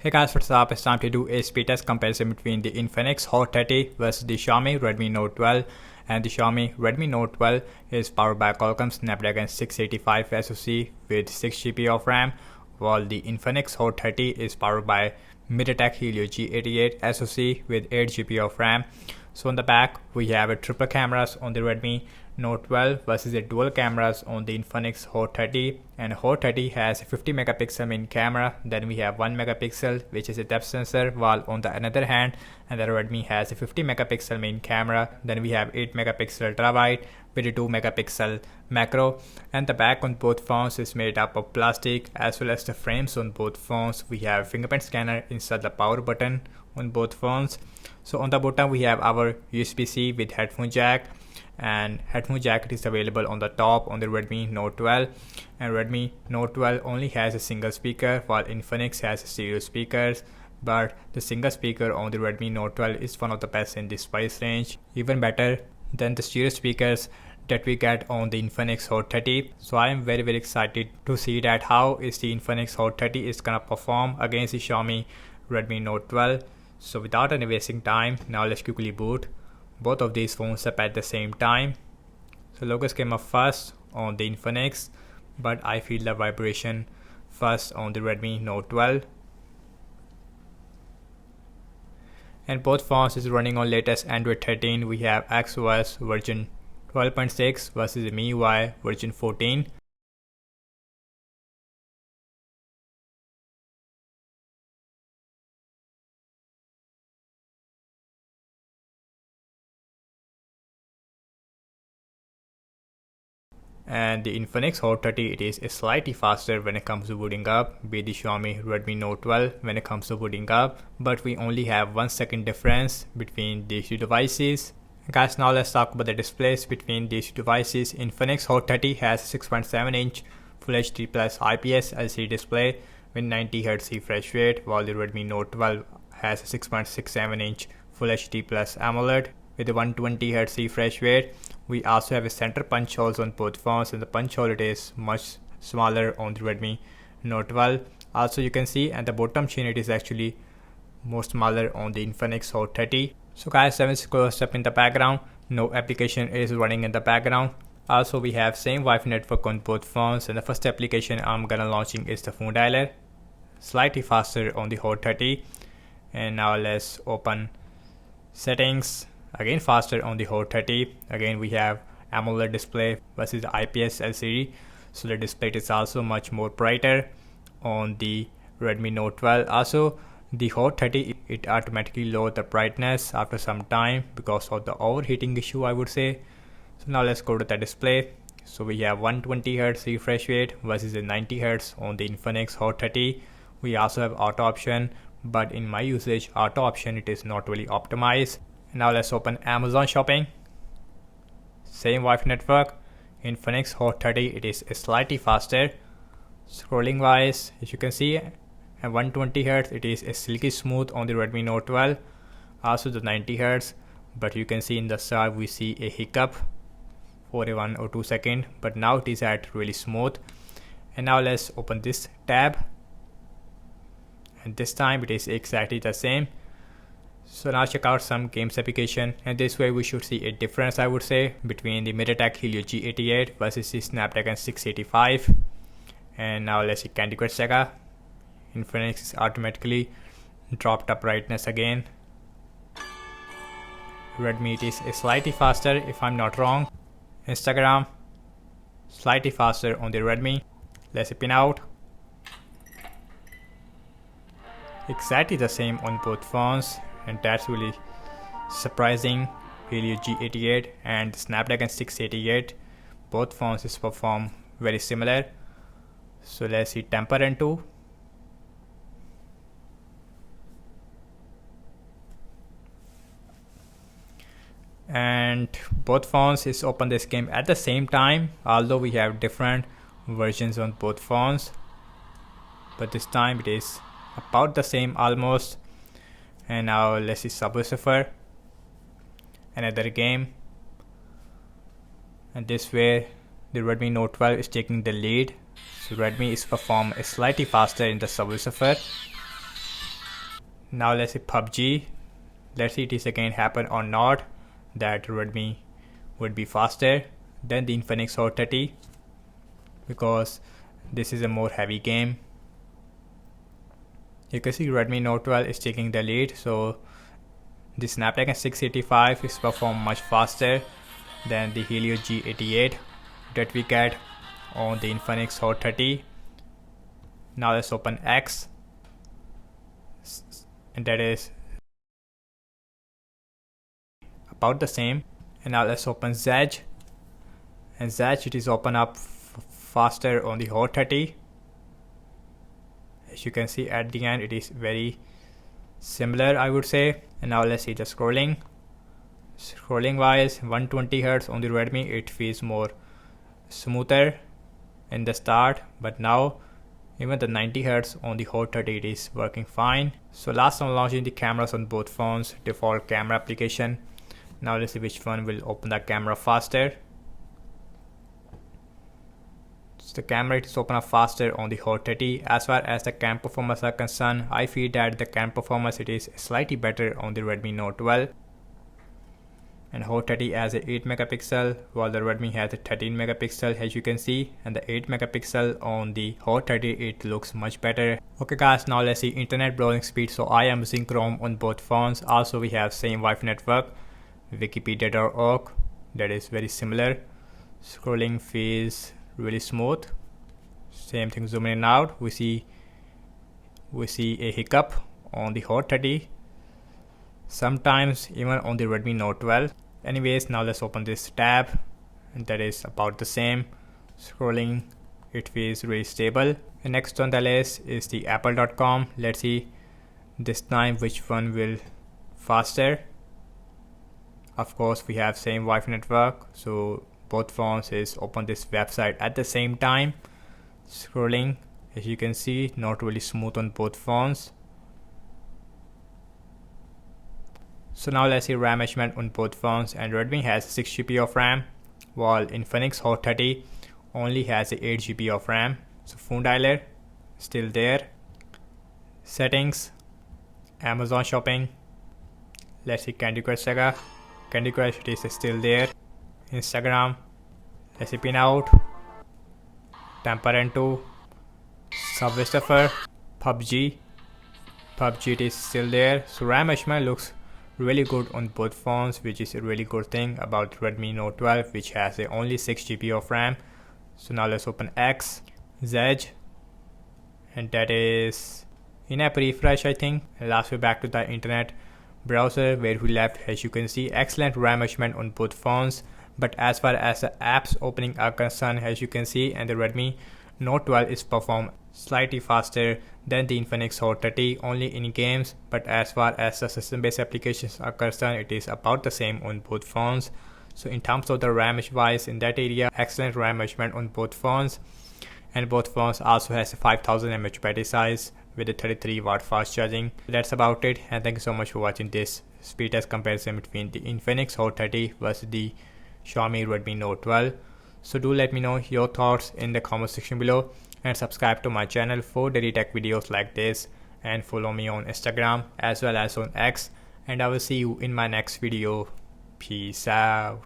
Hey guys, what's up? It's time to do a speed test comparison between the Infinix Hot 30 versus the Xiaomi Redmi Note 12. And the Xiaomi Redmi Note 12 is powered by Qualcomm Snapdragon 685 SoC with 6GB of RAM, while the Infinix Hot 30 is powered by MediaTek Helio G88 SoC with 8GB of RAM. So on the back, we have a triple cameras on the Redmi Note 12 versus a dual cameras on the Infinix Hot 30, and Hot 30 has a 50 megapixel main camera. Then we have 1 megapixel which is a depth sensor, while on the another hand and the Redmi has a 50 megapixel main camera. Then we have 8 megapixel ultra-wide with a 2 megapixel macro, and the back on both phones is made up of plastic, as well as the frames on both phones. We have fingerprint scanner inside the power button on both phones. So on the bottom we have our USB-C with headphone jack, and headphone jack is available on the top on the Redmi Note 12. And Redmi Note 12 only has a single speaker, while Infinix has stereo speakers, but the single speaker on the Redmi Note 12 is one of the best in this price range, even better than the stereo speakers that we get on the Infinix Hot 30. So I am very excited to see that how is the Infinix Hot 30 is gonna perform against the Xiaomi Redmi Note 12. So without any wasting time, now let's quickly boot both of these phones up at the same time. So logos came up first on the Infinix, but I feel the vibration first on the Redmi Note 12. And both phones is running on latest Android 13. We have XOS version 12.6 versus the MIUI version 14. And the Infinix Hot 30, it is slightly faster when it comes to booting up, be the Xiaomi Redmi Note 12 when it comes to booting up, but we only have 1 second difference between these two devices. Guys, now let's talk about the displays between these two devices. Infinix Hot 30 has a 6.7 inch Full HD Plus IPS LCD display with 90Hz refresh rate, while the Redmi Note 12 has a 6.67 inch Full HD Plus AMOLED with a 120Hz refresh rate. We also have a center punch holes on both phones, and the punch hole it is much smaller on the Redmi Note 12. Also you can see at the bottom chin it is actually more smaller on the Infinix Hot 30. So guys, 7 close up in the background, no application is running in the background. Also we have same Wi-Fi network on both phones, and the first application I'm gonna launching is the phone dialer, slightly faster on the Hot 30. And now let's open settings, again faster on the Hot 30. Again we have AMOLED display versus the IPS LCD, so the display is also much more brighter on the Redmi Note 12. Also the Hot 30, it automatically lowered the brightness after some time because of the overheating issue, I would say. So now let's go to the display. So we have 120Hz refresh rate versus the 90Hz on the Infinix Hot 30. We also have auto option, but in my usage auto option it is not really optimized. Now let's open Amazon shopping, same Wi-Fi network. Infinix Hot 30, it is slightly faster. Scrolling wise, as you can see, at 120Hz it is silky smooth on the Redmi Note 12, also the 90Hz, but you can see in the start we see a hiccup for a 1 or 2 seconds, but now it is at really smooth. And now let's open this tab, and this time it is exactly the same. So now check out some games application, and this way we should see a difference, I would say, between the MediaTek Helio G88 versus the Snapdragon 685. And now let's see Candy Crush Saga. Infinix is automatically dropped the brightness again. Redmi, it is slightly faster if I'm not wrong. Instagram, slightly faster on the Redmi. Let's pin out. Exactly the same on both phones, and that's really surprising. Helio G88 and Snapdragon 688, both phones is perform very similar. So let's see Temper and 2. And both phones is open this game at the same time, although we have different versions on both phones, but this time it is about the same almost. And now let's see Subway Surfer, another game, and this way the Redmi Note 12 is taking the lead. So Redmi is performed slightly faster in the Subway Surfer. Now let's say PUBG. Let's see it is again happen or not that Redmi would be faster than the Infinix Hot 30, because this is a more heavy game. You can see Redmi Note 12 is taking the lead, so the Snapdragon 685 is performed much faster than the Helio G88 that we get on the Infinix Hot 30. Now let's open X, and that is about the same. And now let's open Z, and Z it is open up faster on the Hot 30. As you can see at the end it is very similar, I would say. And now let's see the scrolling wise, 120 Hz on the Redmi, it feels more smoother in the start, but now even the 90 Hz on the Hot 30 it is working fine. So last time launching the cameras on both phones, default camera application. Now let's see which one will open the camera faster. So the camera is open up faster on the Hot 30. As far as the cam performance are concerned, I feel that the cam performance it is slightly better on the Redmi Note 12. And Hot 30 has a 8 megapixel while the Redmi has a 13 megapixel, as you can see, and the 8 megapixel on the Hot 30 it looks much better. Okay guys, now let's see internet browsing speed. So I am using Chrome on both phones. Also we have same Wi-Fi network, wikipedia.org, that is very similar. Scrolling feels really smooth. Same thing zooming in out, we see a hiccup on the Hot 30, sometimes even on the Redmi Note 12. Anyways, now let's open this tab, and that is about the same. Scrolling, it feels really stable. The next on the list is the apple.com. Let's see this time which one will faster. Of course we have same Wi-Fi network, so both phones is open this website at the same time. Scrolling, as you can see, not really smooth on both phones. So now let's see RAM measurement on both phones, and Redmi has 6 GB of RAM while Infinix Hot 30 only has 8 GB of RAM. So phone dialer still there. Settings, Amazon shopping. Let's see Candy Crush Saga. Candy Crush it is still there. Instagram, let's see Pinout, Temperento, Subway Surfer, PUBG it is still there. So RAM measurement looks really good on both phones, which is a really good thing about Redmi Note 12, which has only 6 GB of RAM. So now let's open X, Z, and that is in-app refresh, I think. And last we're back to the internet browser where we left. As you can see, excellent RAM measurement on both phones, but as far as the apps opening are concerned, as you can see, and the Redmi Note 12 is performed slightly faster than the Infinix Hot 30 only in games, but as far as the system-based applications are concerned, it is about the same on both phones. So in terms of the RAM wise, in that area, excellent RAM measurement on both phones, and both phones also has a 5000 mAh battery size with a 33 watt fast charging. That's about it, and thank you so much for watching this speed test comparison between the Infinix Hot 30 versus the Xiaomi Redmi Note 12. So do let me know your thoughts in the comment section below, and subscribe to my channel for daily tech videos like this, and follow me on Instagram as well as on X, and I will see you in my next video. Peace out.